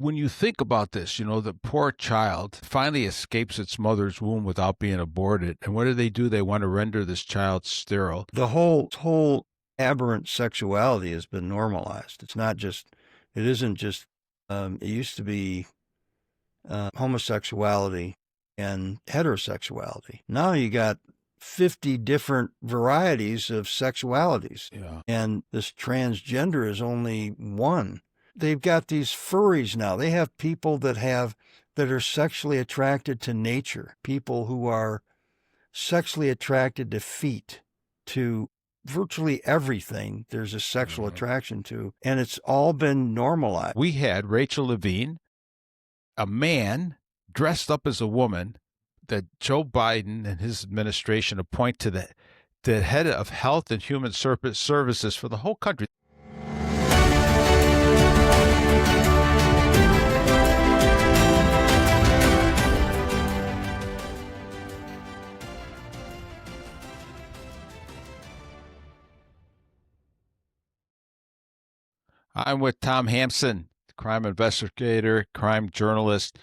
When you think about this, the poor child finally escapes its mother's womb without being aborted. And what do? They want to render this child sterile. The whole aberrant sexuality has been normalized. It isn't just, it used to be homosexuality and heterosexuality. Now you got 50 different varieties of sexualities. Yeah. And this transgender is only one. They've got these furries now. They have people that are sexually attracted to nature, people who are sexually attracted to feet, to virtually everything there's a sexual attraction to, and it's all been normalized. We had Rachel Levine, a man dressed up as a woman that Joe Biden and his administration appoint to the head of Health and Human Services for the whole country. I'm with Tom Hampson, crime investigator, crime journalist.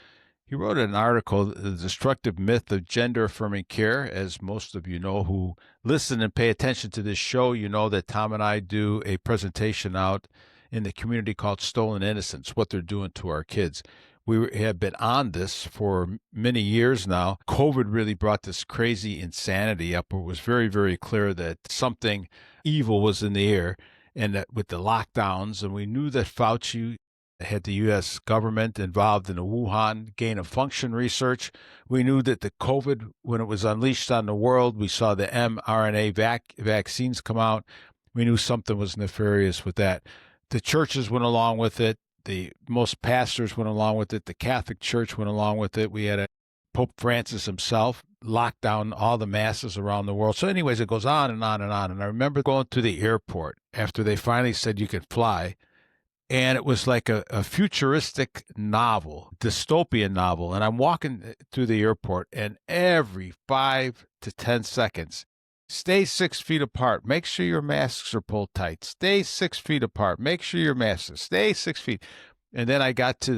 He wrote an article, The Destructive Myth of Gender-Affirming Care. As most of you know who listen and pay attention to this show, you know that Tom and I do a presentation out in the community called Stolen Innocence, what they're doing to our kids. We have been on this for many years now. COVID really brought this crazy insanity up where it was very, very clear that something evil was in the air. And that with the lockdowns, and we knew that Fauci had the U.S. government involved in the Wuhan gain-of-function research. We knew that the COVID, when it was unleashed on the world, we saw the mRNA vaccines come out. We knew something was nefarious with that. The churches went along with it. Most pastors went along with it. The Catholic Church went along with it. We had Pope Francis himself locked down all the masses around the world. So anyways, it goes on and on and on. And I remember going to the airport after they finally said you could fly. And it was like a futuristic novel, dystopian novel. And I'm walking through the airport, and every 5 to 10 seconds, stay 6 feet apart. Make sure your masks are pulled tight. Stay 6 feet apart. Make sure your masks stay 6 feet. And then I got to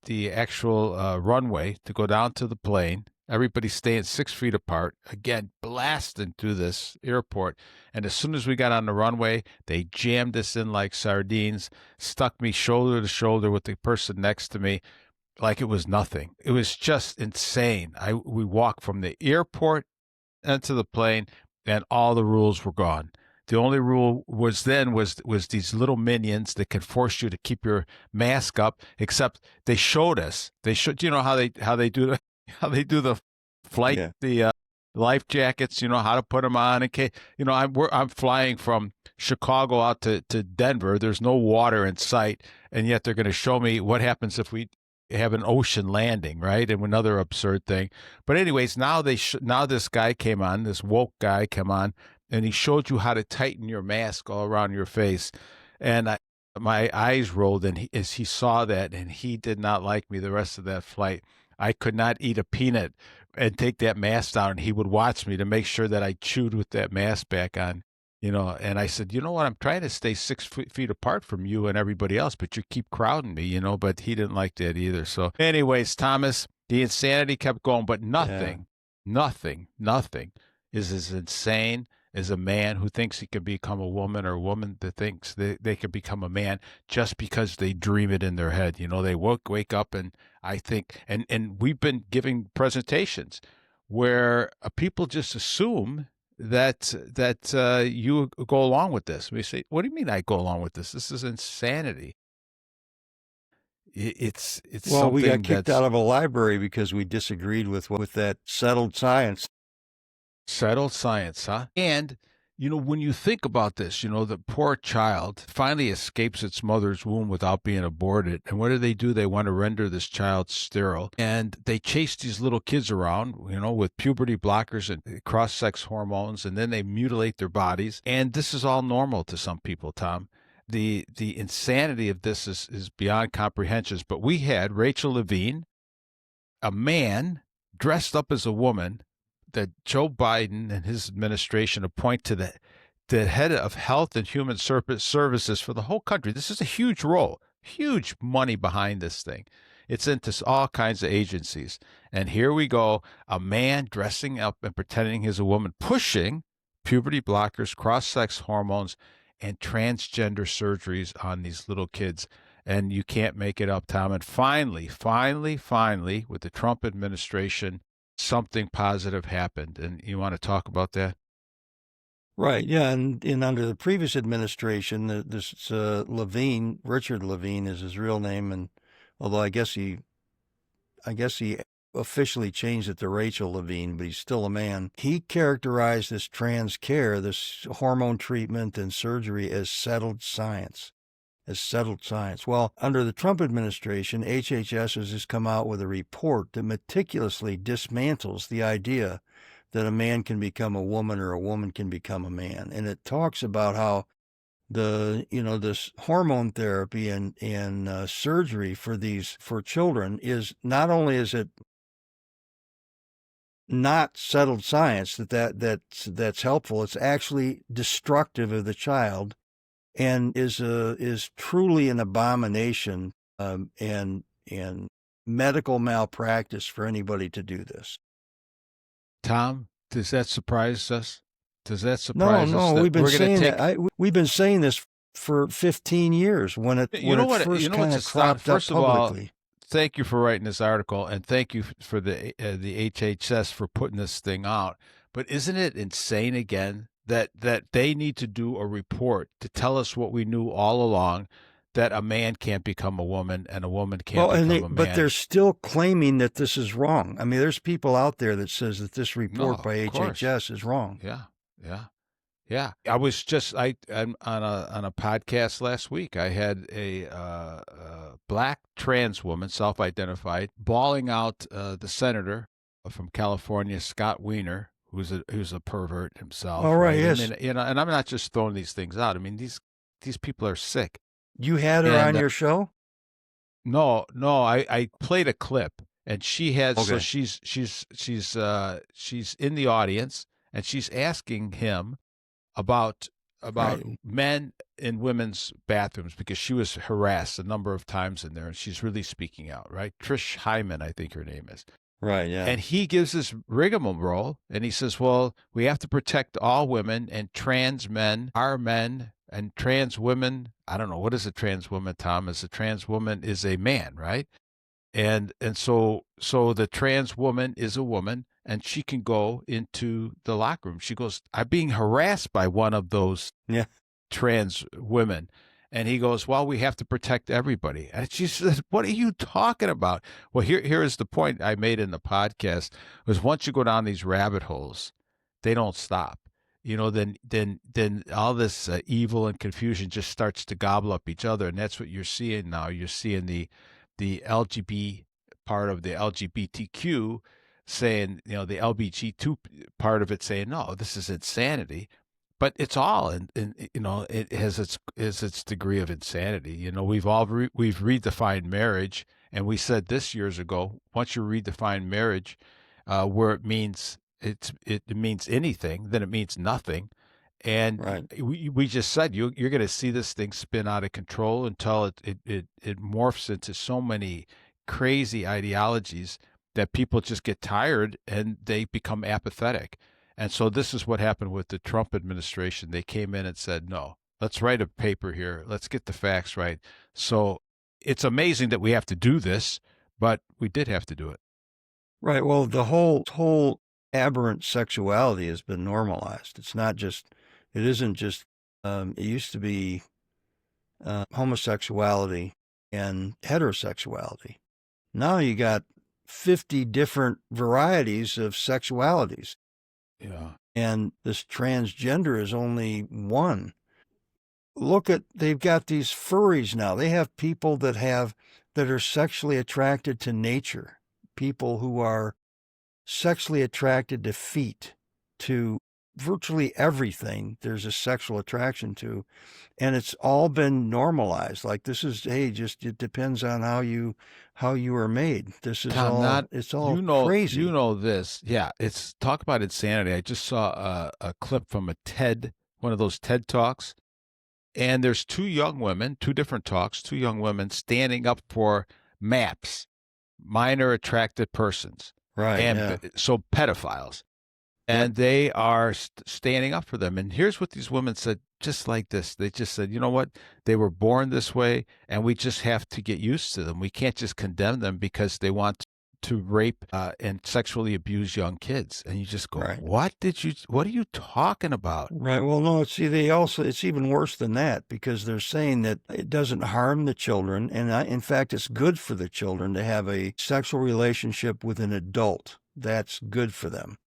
the actual runway to go down to the plane. Everybody's staying 6 feet apart, again, blasting through this airport. And as soon as we got on the runway, they jammed us in like sardines, stuck me shoulder to shoulder with the person next to me like it was nothing. It was just insane. We walked from the airport into the plane, and all the rules were gone. The only rule was these little minions that could force you to keep your mask up, except they showed us. You know how they do the flight, Yeah. the life jackets, how to put them on. In case, I'm flying from Chicago out to Denver. There's no water in sight, and yet they're going to show me what happens if we have an ocean landing, right? And another absurd thing. But anyways, now this guy came on, this woke guy came on, and he showed you how to tighten your mask all around your face. And my eyes rolled, and as he saw that, and he did not like me the rest of that flight. I could not eat a peanut and take that mask down. And he would watch me to make sure that I chewed with that mask back on, and I said, you know what? I'm trying to stay 6 feet apart from you and everybody else, but you keep crowding me, but he didn't like that either. So anyways, Thomas, the insanity kept going, but nothing is as insane as a man who thinks he can become a woman, or a woman that thinks they can become a man just because they dream it in their head. They wake up, and I think, and we've been giving presentations where people just assume that you go along with this. We say, what do you mean I go along with this? This is insanity. It's Well, we got kicked that's out of a library because we disagreed with that settled science. settled science, huh? And, when you think about this, the poor child finally escapes its mother's womb without being aborted. And what do? They want to render this child sterile. And they chase these little kids around, with puberty blockers and cross-sex hormones, and then they mutilate their bodies. And this is all normal to some people, Tom. The insanity of this is beyond comprehension. But we had Rachel Levine, a man dressed up as a woman that Joe Biden and his administration appoint to the head of Health and Human Services for the whole country. This is a huge role, huge money behind this thing. It's into all kinds of agencies. And here we go, a man dressing up and pretending he's a woman, pushing puberty blockers, cross-sex hormones, and transgender surgeries on these little kids. And you can't make it up, Tom. And finally, with the Trump administration, something positive happened. And you want to talk about that? Right. Yeah. And under the previous administration, this Levine, Richard Levine is his real name. And although I guess he officially changed it to Rachel Levine, but he's still a man. He characterized this trans care, this hormone treatment and surgery as settled science. Well, under the Trump administration, HHS has just come out with a report that meticulously dismantles the idea that a man can become a woman or a woman can become a man. And it talks about how this hormone therapy and surgery for children is not only is it not settled science that's helpful, it's actually destructive of the child and is truly an abomination and medical malpractice for anybody to do this. Tom, does that surprise us? Does that surprise us? No, we've been saying that. We've been saying this for 15 years when it first kind of cropped up publicly. Thank you for writing this article, and thank you for the HHS for putting this thing out. But isn't it insane again that they need to do a report to tell us what we knew all along, that a man can't become a woman and a woman can't become a man? But they're still claiming that this is wrong. I mean, there's people out there that says that this report by HHS is wrong. Yeah. I was just I'm on a podcast last week. I had a black trans woman, self-identified, bawling out the senator from California, Scott Wiener, who's a pervert himself. All right, yes. I mean, and I'm not just throwing these things out. I mean, these people are sick. You had her on your show? No, I played a clip, and she had. Okay. So she's in the audience, and she's asking him about men in women's bathrooms because she was harassed a number of times in there, and she's really speaking out. Right, Trish Hyman, I think her name is. Right, yeah. And he gives this rigmarole, and he says, well, we have to protect all women, and trans men are men, and trans women, I don't know, what is a trans woman, Tom? A trans woman is a man, right? And so the trans woman is a woman, and she can go into the locker room. She goes, I'm being harassed by one of those trans women. And he goes, well, we have to protect everybody. And she says, what are you talking about? Well, here is the point I made in the podcast, was once you go down these rabbit holes, they don't stop. Then all this evil and confusion just starts to gobble up each other. And that's what you're seeing now. You're seeing the LGBT part of the LGBTQ saying, the LBG2 part of it saying, no, this is insanity. But it's all, and it has its degree of insanity. We've redefined marriage, and we said this years ago. Once you redefine marriage, where it means anything, then it means nothing. And right. we just said you're going to see this thing spin out of control until it morphs into so many crazy ideologies that people just get tired and they become apathetic. And so this is what happened with the Trump administration. They came in and said, no, let's write a paper here. Let's get the facts right. So it's amazing that we have to do this, but we did have to do it. Right. Well, the whole aberrant sexuality has been normalized. It isn't just, it used to be homosexuality and heterosexuality. Now you got 50 different varieties of sexualities. Yeah. And this transgender is only one. They've got these furries now. They have people that are sexually attracted to nature, people who are sexually attracted to feet, to virtually everything there's a sexual attraction to. And it's all been normalized. Like this is, it depends on how you are made. This is Tom, it's all crazy. This. Yeah. It's talk about insanity. I just saw a clip from one of those TED Talks. And there's two young women, two different talks, two young women standing up for MAPS, minor attracted persons, Right. and Yeah. so pedophiles. Yep. And they are standing up for them. And here's what these women said, just like this. They just said, you know what? They were born this way, and we just have to get used to them. We can't just condemn them because they want to rape and sexually abuse young kids. And you just go, Right. what are you talking about? Right. Well, no, see, it's even worse than that, because they're saying that it doesn't harm the children. And in fact, it's good for the children to have a sexual relationship with an adult. That's good for them.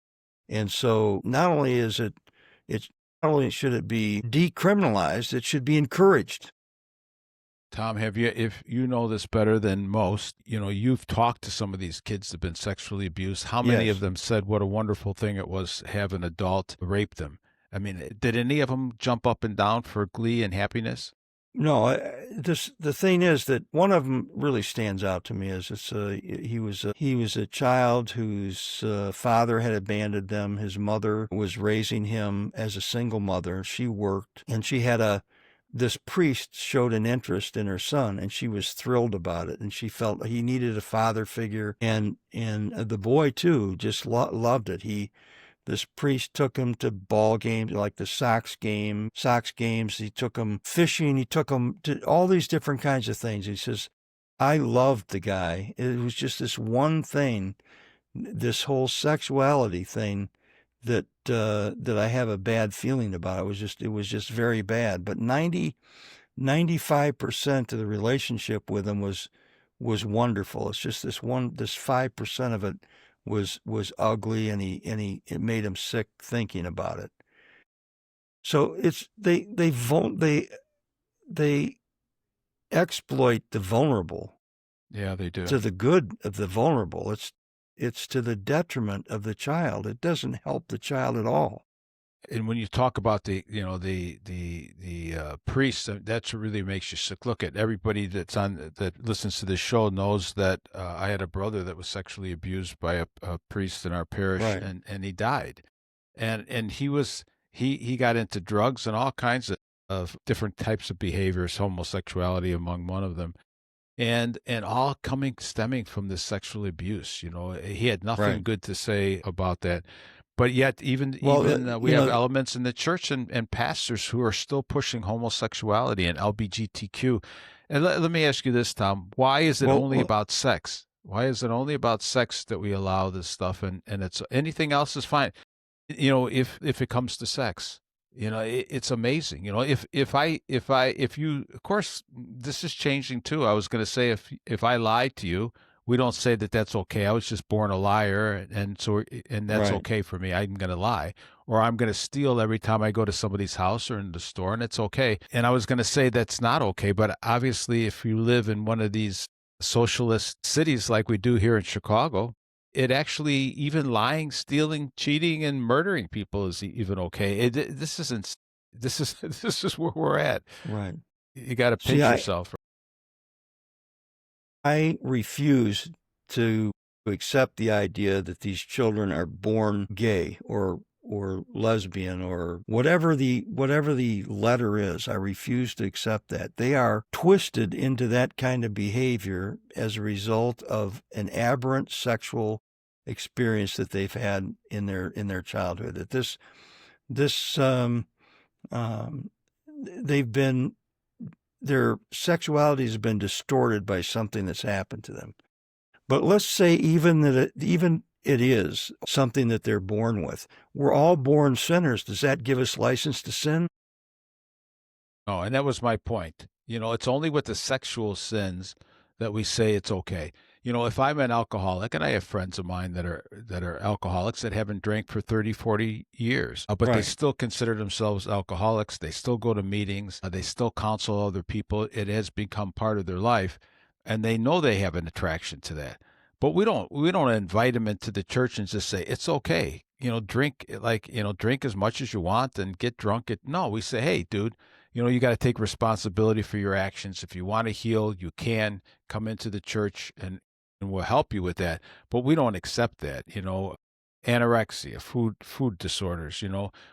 And so not only not only should it be decriminalized, it should be encouraged. Tom, if you know this better than most, you've talked to some of these kids that have been sexually abused. How many of Yes. them said what a wonderful thing it was to have an adult rape them? I mean, did any of them jump up and down for glee and happiness? No, the thing is that one of them really stands out to me is he was a child whose father had abandoned them. His mother was raising him as a single mother. She worked, and this priest showed an interest in her son, and she was thrilled about it, and she felt he needed a father figure, and the boy too just loved it. This priest took him to ball games, like the Sox games. He took him fishing. He took him to all these different kinds of things. He says, I loved the guy. It was just this one thing, this whole sexuality thing that I have a bad feeling about. It was just very bad. But 95% of the relationship with him was wonderful. It's just this 5% of it was ugly, and it made him sick thinking about it. So they exploit the vulnerable. Yeah, they do. To the good of the vulnerable. It's to the detriment of the child. It doesn't help the child at all. And when you talk about the priests, that's what really makes you sick. Look, at everybody that listens to this show knows that I had a brother that was sexually abused by a priest in our parish, Right. and he died, and he got into drugs and all kinds of different types of behaviors, homosexuality among one of them. And all stemming from this sexual abuse. He had nothing Right. good to say about that. But yet, we have elements in the church and pastors who are still pushing homosexuality and LGBTQ. And let me ask you this, Tom: why is it only about sex? Why is it only about sex that we allow this stuff, and it's anything else is fine? If it comes to sex, it's amazing. If you, of course, this is changing too. I was going to say, if I lied to you, we don't say that that's okay. I was just born a liar, and that's Right. okay for me. I'm going to lie, or I'm going to steal every time I go to somebody's house or in the store, and it's okay. And I was going to say that's not okay, but obviously, if you live in one of these socialist cities like we do here in Chicago, it actually, even lying, stealing, cheating, and murdering people is even okay. This isn't. This is where we're at. Right. You got to pinch yourself. I refuse to accept the idea that these children are born gay or lesbian or whatever the letter is. I refuse to accept that. They are twisted into that kind of behavior as a result of an aberrant sexual experience that they've had in their childhood. That their sexuality has been distorted by something that's happened to them. But let's say even it is something that they're born with. We're all born sinners. Does that give us license to sin? Oh, and that was my point. It's only with the sexual sins that we say it's okay. If I'm an alcoholic, and I have friends of mine that are alcoholics that haven't drank for 30, 40 years, but Right. they still consider themselves alcoholics. They still go to meetings. They still counsel other people. It has become part of their life, and they know they have an attraction to that. But we don't invite them into the church and just say it's okay. Drink drink as much as you want and get drunk. No, we say, hey, dude, you got to take responsibility for your actions. If you want to heal, you can come into the church and we'll help you with that. But we don't accept that. anorexia, food disorders.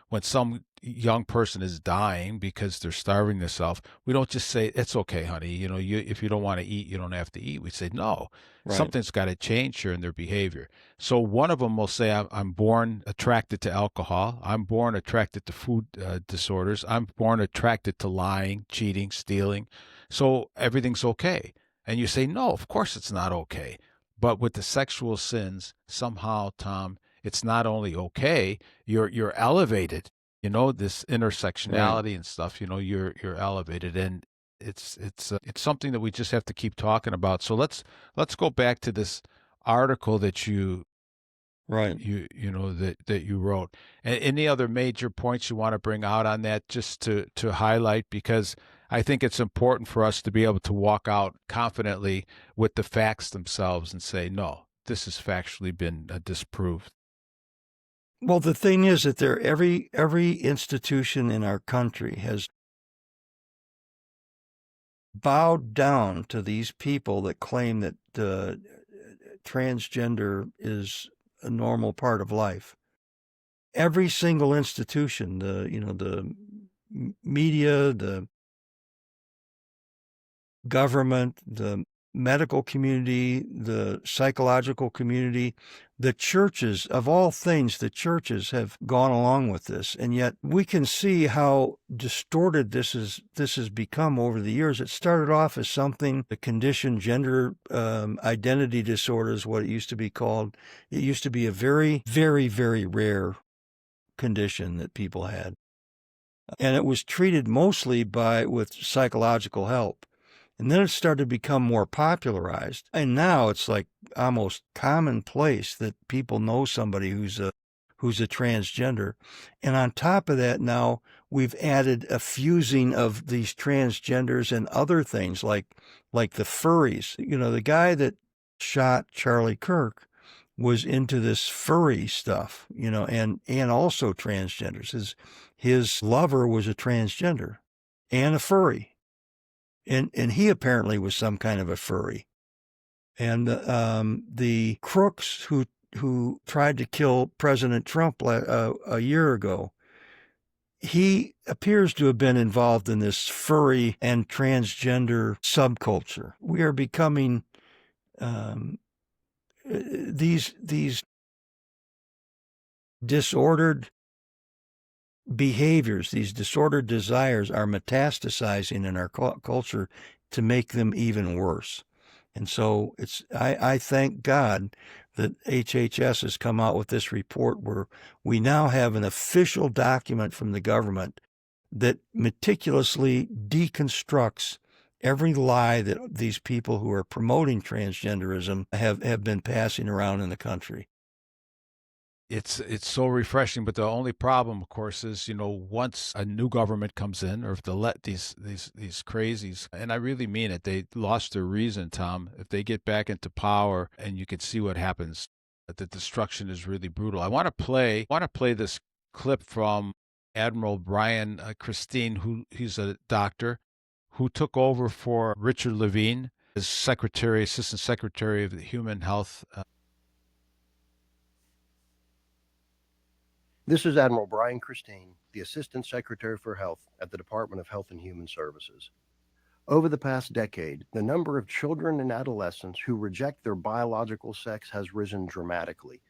When some young person is dying because they're starving themselves, we don't just say it's okay, honey. If you don't want to eat, you don't have to eat. We say no, Right. something's got to change here in their behavior. So one of them will say, I'm born attracted to alcohol. I'm born attracted to food disorders. I'm born attracted to lying, cheating, stealing. So everything's okay. And you say, no, of course it's not okay. But with the sexual sins, somehow, Tom, it's not only okay, you're elevated. This Right. intersectionality and stuff. You're elevated, and it's something that we just have to keep talking about. So let's go back to this article that Right. that you wrote. And any other major points you want to bring out on that, just to highlight, because I think it's important for us to be able to walk out confidently with the facts themselves and say, no, this has factually been disproved. Well, the thing is that every institution in our country has bowed down to these people that claim that transgender is a normal part of life. Every single institution, the media, the government, the medical community, the psychological community, the churches, of all things, the churches have gone along with this. And yet we can see how distorted this has become over the years. It started off as something, the condition, gender identity disorder is what it used to be called. It used to be a very, very, very rare condition that people had. And it was treated mostly with psychological help. And then it started to become more popularized. And now it's like almost commonplace that people know somebody who's a transgender. And on top of that, now we've added a fusing of these transgenders and other things like the furries. The guy that shot Charlie Kirk was into this furry stuff, and also transgenders. His lover was a transgender and a furry. And he apparently was some kind of a furry. And the crooks who tried to kill President Trump a year ago, he appears to have been involved in this furry and transgender subculture. We are becoming these disordered behaviors, these disordered desires are metastasizing in our culture to make them even worse. And so I thank God that HHS has come out with this report where we now have an official document from the government that meticulously deconstructs every lie that these people who are promoting transgenderism have been passing around in the country. It's so refreshing, but the only problem, of course, is once a new government comes in, or if they let these crazies, and I really mean it, they lost their reason, Tom. If they get back into power, and you can see what happens, the destruction is really brutal. I want to play this clip from Admiral Brian Christine, he's a doctor who took over for Richard Levine as Assistant Secretary of the Human Health. This is Admiral Brian Christine, the Assistant Secretary for Health at the Department of Health and Human Services. Over the past decade, the number of children and adolescents who reject their biological sex has risen dramatically.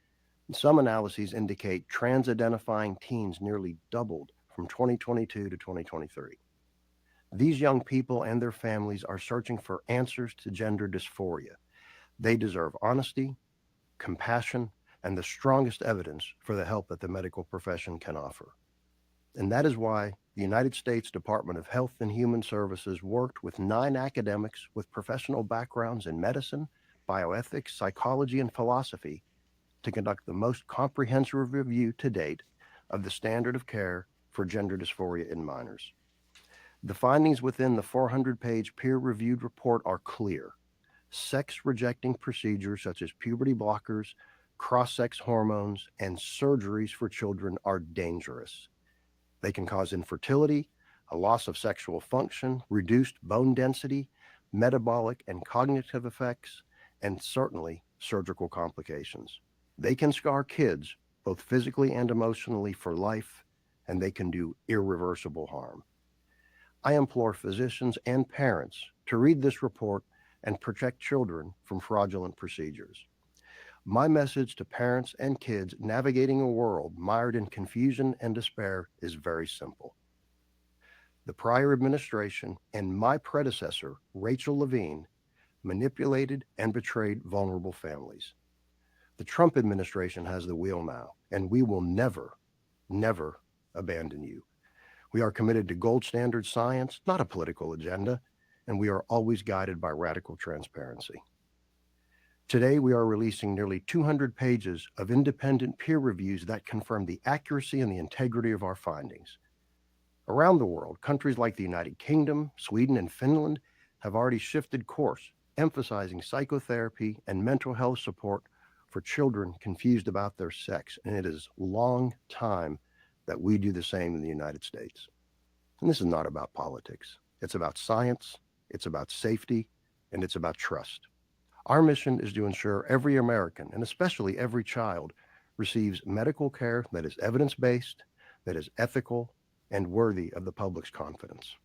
Some analyses indicate trans-identifying teens nearly doubled from 2022 to 2023. These young people and their families are searching for answers to gender dysphoria. They deserve honesty, compassion, and the strongest evidence for the help that the medical profession can offer. And that is why the United States Department of Health and Human Services worked with 9 academics with professional backgrounds in medicine, bioethics, psychology, and philosophy to conduct the most comprehensive review to date of the standard of care for gender dysphoria in minors. The findings within the 400-page peer-reviewed report are clear. Sex-rejecting procedures such as puberty blockers, cross-sex hormones, and surgeries for children are dangerous. They can cause infertility, a loss of sexual function, reduced bone density, metabolic and cognitive effects, and certainly surgical complications. They can scar kids both physically and emotionally, for life, and they can do irreversible harm. I implore physicians and parents to read this report and protect children from fraudulent procedures. My message to parents and kids navigating a world mired in confusion and despair is very simple. The prior administration and my predecessor, Rachel Levine, manipulated and betrayed vulnerable families. The Trump administration has the wheel now, and we will never, never abandon you. We are committed to gold standard science, not a political agenda, and we are always guided by radical transparency. Today, we are releasing nearly 200 pages of independent peer reviews that confirm the accuracy and the integrity of our findings. Around the world, countries like the United Kingdom, Sweden, and Finland have already shifted course, emphasizing psychotherapy and mental health support for children confused about their sex, and it is long time that we do the same in the United States. And this is not about politics. It's about science, it's about safety, and it's about trust. Our mission is to ensure every American, and especially every child, receives medical care that is evidence-based, that is ethical, and worthy of the public's confidence.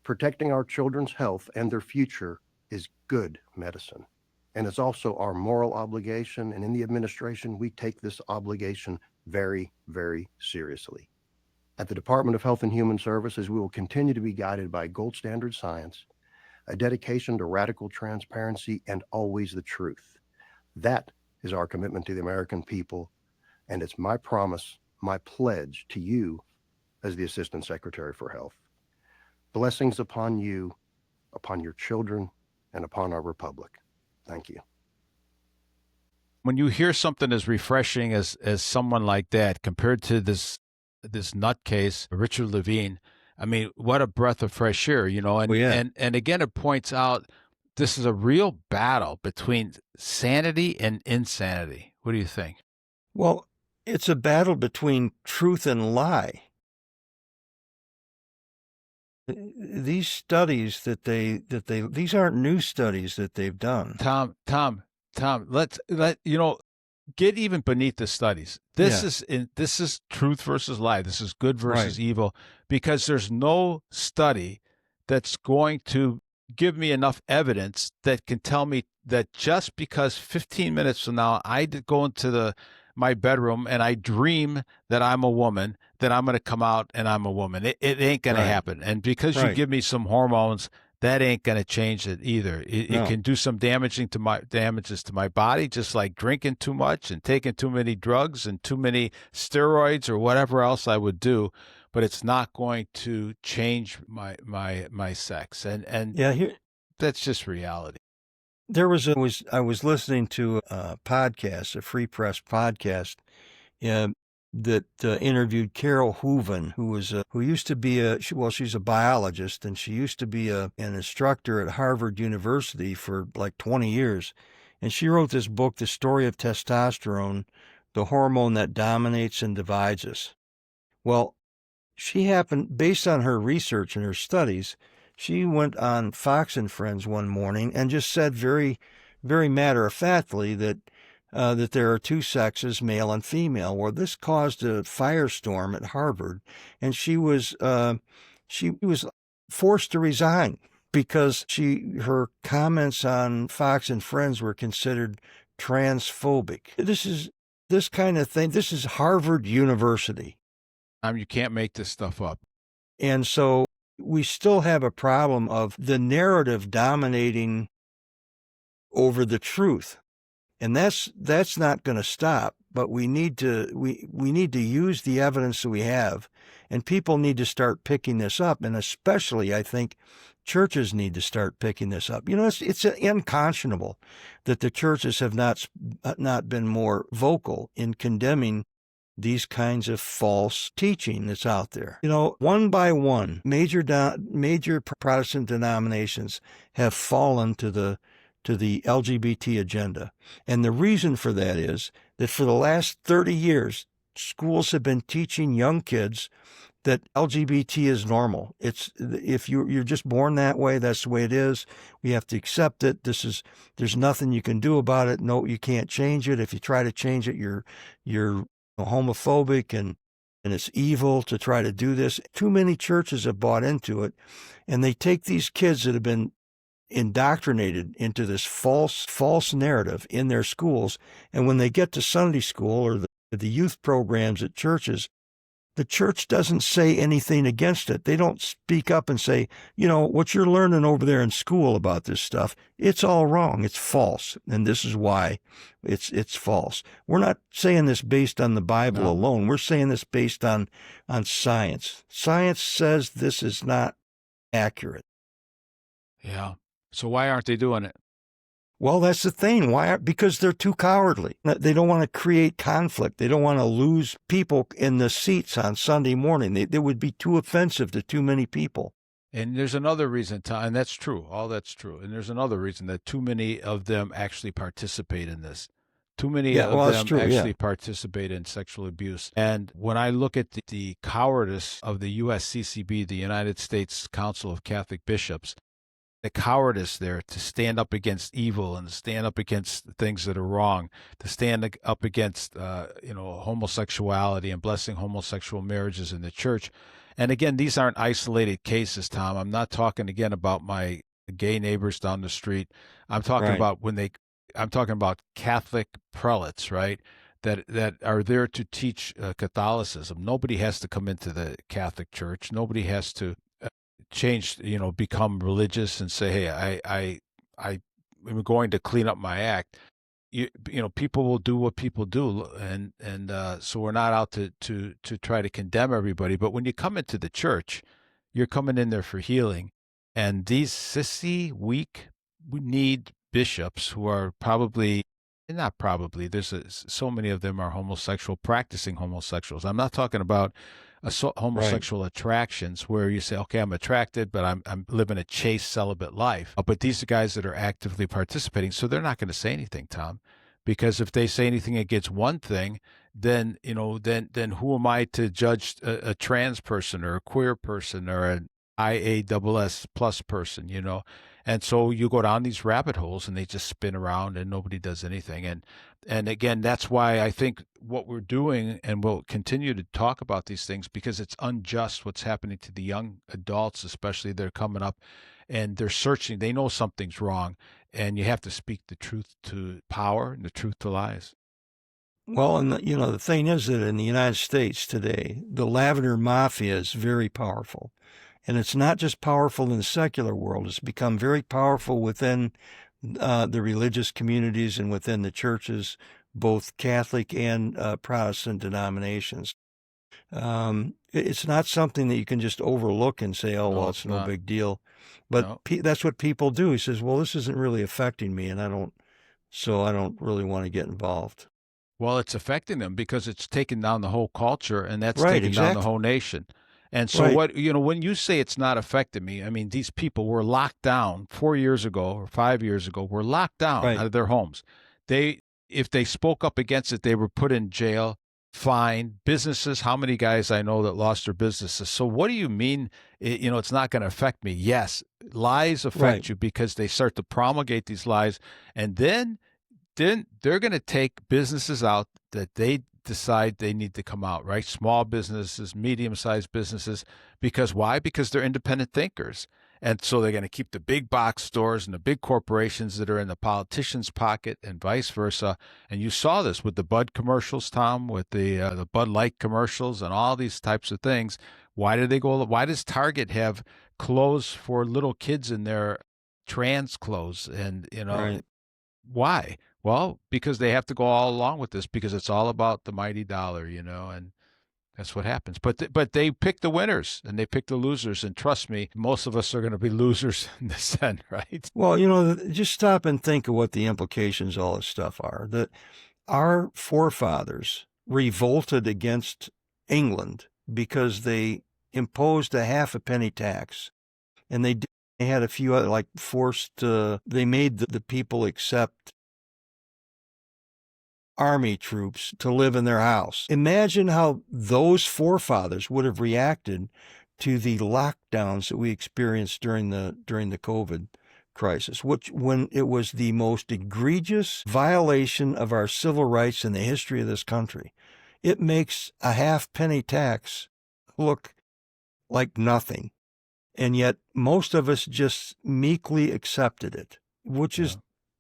Protecting our children's health and their future is good medicine. And it's also our moral obligation, and in the administration, we take this obligation very, very seriously. At the Department of Health and Human Services, we will continue to be guided by gold standard science, a dedication to radical transparency, and always the truth. That is our commitment to the American people, and it's my promise, my pledge to you as the Assistant Secretary for Health. Blessings upon you, upon your children, and upon our republic. Thank you. When you hear something as refreshing as someone like that compared to this nutcase, Richard Levine, I mean, what a breath of fresh air, you know, and, Well, yeah. and again, it points out this is a real battle between sanity and insanity. What do you think? Well, it's a battle between truth and lie. These studies these aren't new studies that they've done. Tom, let get even beneath the studies. This is truth versus lie. This is good versus evil, because there's no study that's going to give me enough evidence that can tell me that just because 15 minutes from now I go into my bedroom and I dream that I'm a woman, that I'm going to come out and I'm a woman. It ain't going to happen. And because you give me some hormones, that ain't going to change it either. It can do some damages to my body, just like drinking too much and taking too many drugs and too many steroids or whatever else I would do. But it's not going to change my sex. And that's just reality. I was listening to a podcast, a Free Press podcast, that interviewed Carol Hooven, who used to be she's a biologist, and she used to be an instructor at Harvard University for like 20 years. And she wrote this book, The Story of Testosterone, the hormone that dominates and divides us. Well, based on her research and her studies, she went on Fox and Friends one morning and just said very, very matter-of-factly that there are two sexes, male and female. Well, this caused a firestorm at Harvard, and she was forced to resign because her comments on Fox and Friends were considered transphobic. This kind of thing. This is Harvard University. You can't make this stuff up. And so we still have a problem of the narrative dominating over the truth. And that's not going to stop, but we need to use the evidence that we have, and people need to start picking this up, and especially I think churches need to start picking this up. You know, it's unconscionable that the churches have not been more vocal in condemning these kinds of false teaching that's out there. You know, one by one, major Protestant denominations have fallen to the LGBT agenda. And the reason for that is that for the last 30 years, schools have been teaching young kids that LGBT is normal. If you're just born that way, that's the way it is. We have to accept it. There's nothing you can do about it. No, you can't change it. If you try to change it, you're homophobic and it's evil to try to do this. Too many churches have bought into it, and they take these kids that have been indoctrinated into this false narrative in their schools, and when they get to Sunday school or the youth programs at churches, the church doesn't say anything against it. They don't speak up and say, what you're learning over there in school about this stuff, it's all wrong. It's false. And this is why it's false. We're not saying this based on the Bible alone. We're saying this based on science. Science says this is not accurate. Yeah. So why aren't they doing it? Well, that's the thing. Why? Because they're too cowardly. They don't want to create conflict. They don't want to lose people in the seats on Sunday morning. They would be too offensive to too many people. And there's another reason, and that's true. All that's true. And there's another reason that too many of them actually participate in this. Too many of them actually participate in sexual abuse. And when I look at the cowardice of the USCCB, the United States Council of Catholic Bishops, the cowardice there to stand up against evil and to stand up against things that are wrong, to stand up against, homosexuality and blessing homosexual marriages in the church. And again, these aren't isolated cases, Tom. I'm not talking again about my gay neighbors down the street. I'm talking about I'm talking about Catholic prelates, right? That are there to teach Catholicism. Nobody has to come into the Catholic Church. Nobody has to change, become religious and say, hey, I'm going to clean up my act. People will do what people do, and so we're not out to try to condemn everybody. But when you come into the church, you're coming in there for healing, and these sissy, weak, we need bishops who are there's so many of them are practicing homosexuals. I'm not talking about homosexual attractions where you say, okay, I'm attracted, but I'm living a chaste celibate life. But these are guys that are actively participating, so they're not going to say anything, Tom, because if they say anything against one thing, then who am I to judge a trans person or a queer person or an IASS plus person, And so you go down these rabbit holes and they just spin around and nobody does anything. And again, that's why I think what we're doing, and we'll continue to talk about these things, because it's unjust what's happening to the young adults, especially they're coming up and they're searching. They know something's wrong, and you have to speak the truth to power and the truth to lies. Well, and the thing is that in the United States today, the lavender mafia is very powerful. And it's not just powerful in the secular world. It's become very powerful within the religious communities and within the churches, both Catholic and Protestant denominations. It's not something that you can just overlook and say, it's no big deal. But that's what people do. He says, well, this isn't really affecting me, and I don't really want to get involved. Well, it's affecting them because it's taking down the whole culture, and that's taking down the whole nation. And so when you say it's not affecting me, I mean, these people were locked down 4 years ago or 5 years ago, were locked down out of their homes. If they spoke up against it, they were put in jail, fined. Businesses, how many guys I know that lost their businesses? So what do you mean, it's not going to affect me? Yes, lies affect you because they start to promulgate these lies, and then they're going to take businesses out that they decide they need to come out, right? Small businesses, medium-sized businesses. Because why? Because they're independent thinkers. And so they're going to keep the big box stores and the big corporations that are in the politician's pocket and vice versa. And you saw this with the Bud commercials, Tom, with the Bud Light commercials and all these types of things. Why does Target have clothes for little kids in their trans clothes? And, why? Well, because they have to go all along with this because it's all about the mighty dollar, and that's what happens. But they pick the winners and they pick the losers. And trust me, most of us are going to be losers in this end, right? Well, just stop and think of what the implications of all this stuff are. That our forefathers revolted against England because they imposed a half a penny tax. And they had a few other, they made the people accept army troops to live in their house. Imagine how those forefathers would have reacted to the lockdowns that we experienced during the COVID crisis, when it was the most egregious violation of our civil rights in the history of this country. it makes a half-penny tax look like nothing. And yet most of us just meekly accepted it, which is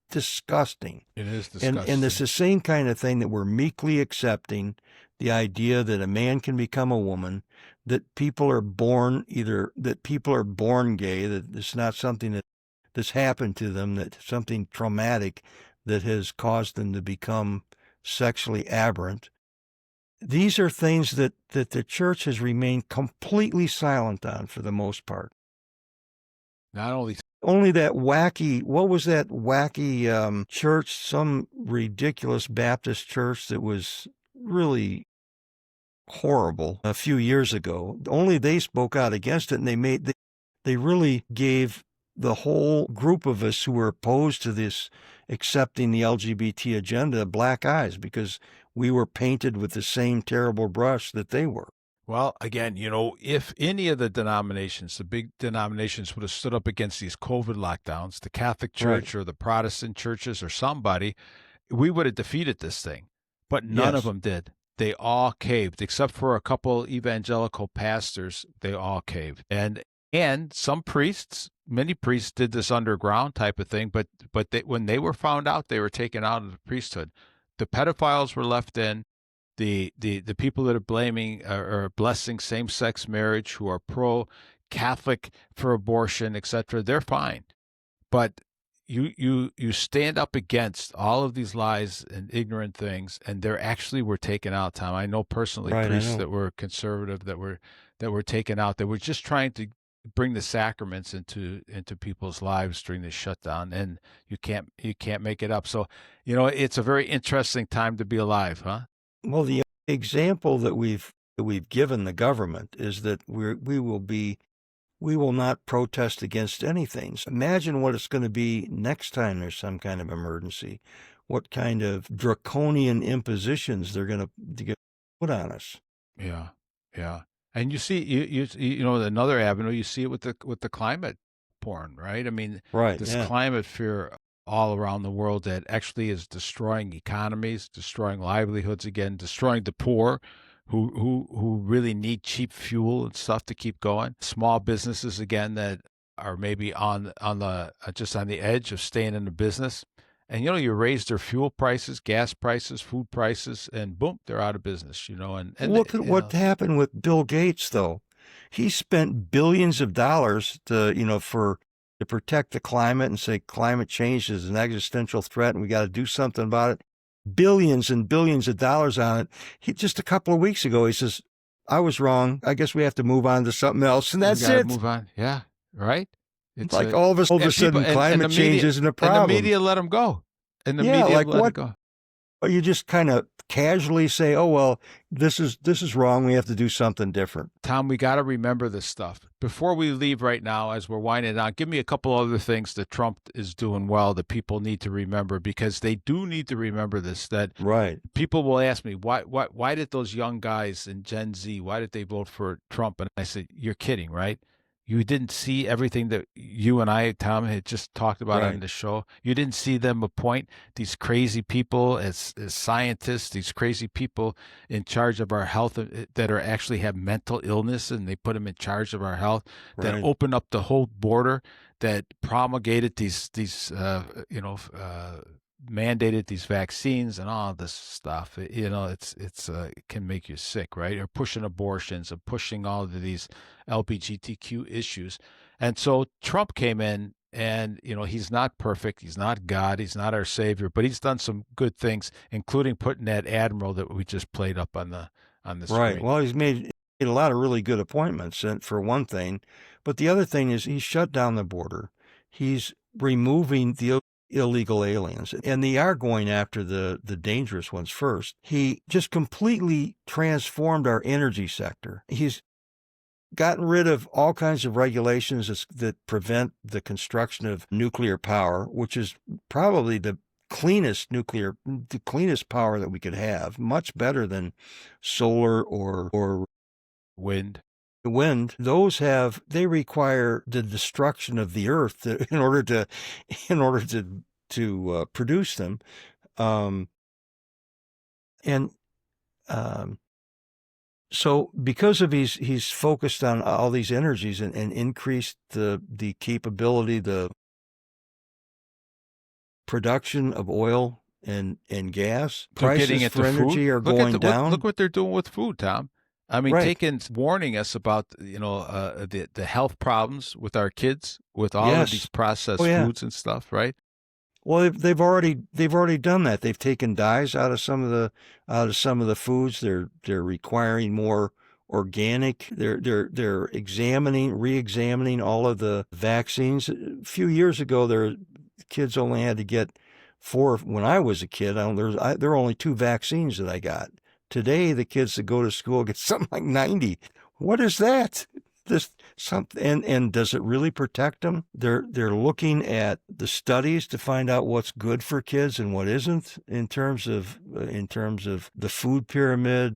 disgusting. It is disgusting. And it's the same kind of thing that we're meekly accepting, the idea that a man can become a woman, that people are born gay, that it's not something that's happened to them, that something traumatic that has caused them to become sexually aberrant. These are things that the church has remained completely silent on for the most part. Not only that wacky, what was that wacky church, some ridiculous Baptist church that was really horrible a few years ago. Only they spoke out against it, and they really gave the whole group of us who were opposed to this, accepting the LGBT agenda, black eyes, because we were painted with the same terrible brush that they were. Well, again, if any of the denominations, the big denominations, would have stood up against these COVID lockdowns, the Catholic Church or the Protestant churches or somebody, we would have defeated this thing. But none of them did. They all caved, except for a couple evangelical pastors. They all caved. And some priests, many priests did this underground type of thing, but when they were found out, they were taken out of the priesthood. The pedophiles were left in. The people that are blaming or blessing same-sex marriage, who are pro-Catholic for abortion, etc., they're fine. But you stand up against all of these lies and ignorant things, and they actually were taken out, Tom. I know personally priests that were conservative that were taken out. They were just trying to bring the sacraments into people's lives during the shutdown, and you can't make it up. So, it's a very interesting time to be alive, huh? Well, the example that we've given the government is that we will not protest against anything. So imagine what it's going to be next time there's some kind of emergency. What kind of draconian impositions they're going to get put on us. Yeah. And you see, you know, another avenue, you see it with the climate porn, right? I mean, this climate fear all around the world that actually is destroying economies, destroying livelihoods again, destroying the poor who really need cheap fuel and stuff to keep going. Small businesses again that are maybe on the edge of staying in the business. And you raise their fuel prices, gas prices, food prices, and boom, they're out of business. And look at what happened with Bill Gates, though. He spent billions of dollars to protect the climate and say climate change is an existential threat and we got to do something about it. Billions and billions of dollars on it. Just a couple of weeks ago, he says, "I was wrong. I guess we have to move on to something else," and that's it. Move on, yeah, right. It's like all of a sudden climate change isn't a problem. And the media let him go. And the media let him go. Or you just kind of casually say, "Oh well, this is wrong. We have to do something different." Tom, we got to remember this stuff. Before we leave right now, as we're winding down, give me a couple other things that Trump is doing well that people need to remember, because they do need to remember this. That people will ask me, why did those young guys in Gen Z, why did they vote for Trump? And I said, you're kidding, right? You didn't see everything that you and I, Tom, had just talked about on the show. You didn't see them appoint these crazy people as scientists, these crazy people in charge of our health that actually have mental illness, and they put them in charge of our health, that opened up the whole border, that promulgated these mandated these vaccines and all this stuff. It can make you sick, right? Or pushing abortions, or pushing all of these LGBTQ issues. And so Trump came in, and he's not perfect, he's not God, he's not our savior, but he's done some good things, including putting that admiral that we just played up on the screen. Right. Well, he's made a lot of really good appointments, for one thing, but the other thing is he's shut down the border. He's removing the illegal aliens, and they are going after the dangerous ones first. He just completely transformed our energy sector. He's gotten rid of all kinds of regulations that prevent the construction of nuclear power, which is probably the cleanest power that we could have, much better than solar or wind. They require the destruction of the earth in order to produce them. And So because of he's focused on all these energies and increased the capability, the production of oil and gas, They're getting prices into for energy food. are going down. Look what they're doing with food, Tom. I mean, Right. warning us about the health problems with our kids with all of these Yes. processed Oh yeah. foods and stuff, right? Well, they've already done that. They've taken dyes out of some of the foods. They're requiring more organic. They're re-examining all of the vaccines. A few years ago, kids only had to get 4. When I was a kid, there were only 2 vaccines that I got. Today, the kids that go to school get something like 90. What is that? And does it really protect them? They're looking at the studies to find out what's good for kids and what isn't in terms of the food pyramid,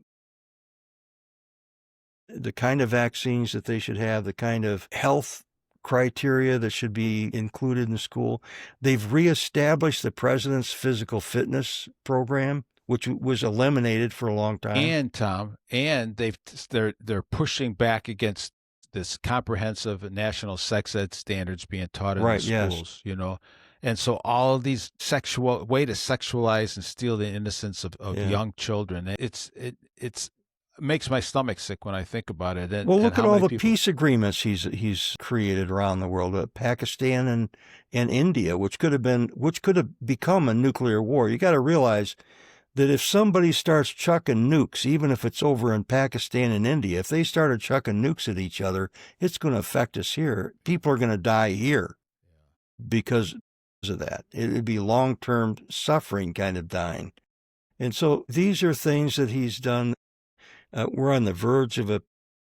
the kind of vaccines that they should have, the kind of health criteria that should be included in school. They've reestablished the president's physical fitness program, which was eliminated for a long time. And Tom, and they're pushing back against this comprehensive national sex ed standards being taught in the schools, Yes. And so all of these way to sexualize and steal the innocence of young children. It makes my stomach sick when I think about it. And, well, look and at all the peace agreements he's created around the world. Pakistan and India, which could have become a nuclear war. You got to realize that if somebody starts chucking nukes, even if it's over in Pakistan and India, if they started chucking nukes at each other, it's going to affect us here. People are going to die here because of that. It would be long-term suffering kind of dying. And so these are things that he's done. We're on the verge of a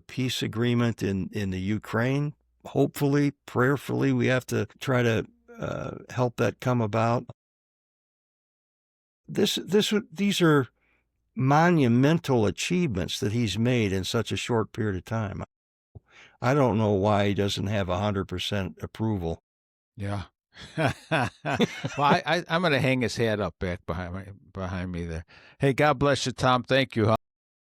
peace agreement in the Ukraine. Hopefully, prayerfully, we have to try to help that come about. These are monumental achievements that he's made in such a short period of time. I don't know why he doesn't have 100% approval. Yeah. Well, I'm going to hang his hat up back behind me there. Hey, God bless you, Tom. Thank you.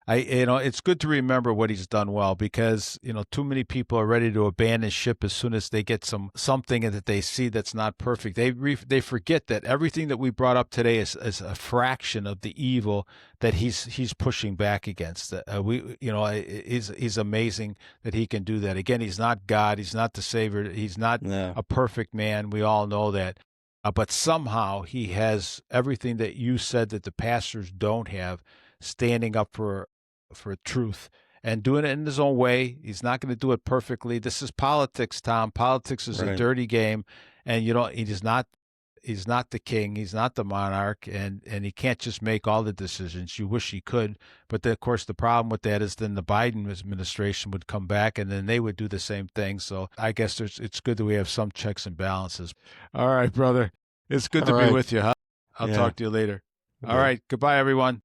It's good to remember what he's done well because, too many people are ready to abandon ship as soon as they get something that they see that's not perfect. They forget that everything that we brought up today is a fraction of the evil that he's pushing back against. He's amazing that he can do that. Again, he's not God. He's not the Savior. He's not a perfect man. We all know that. But somehow he has everything that you said that the pastors don't have, standing up for truth and doing it in his own way. He's not going to do it perfectly. This is politics, Tom. Politics is a dirty game, and he's not the king. He's not the monarch, and he can't just make all the decisions. You wish he could, but of course the problem with that is then the Biden administration would come back, and then they would do the same thing. So I guess it's good that we have some checks and balances. All right, brother. It's good to be with you, huh? I'll talk to you later. All right. Goodbye, everyone.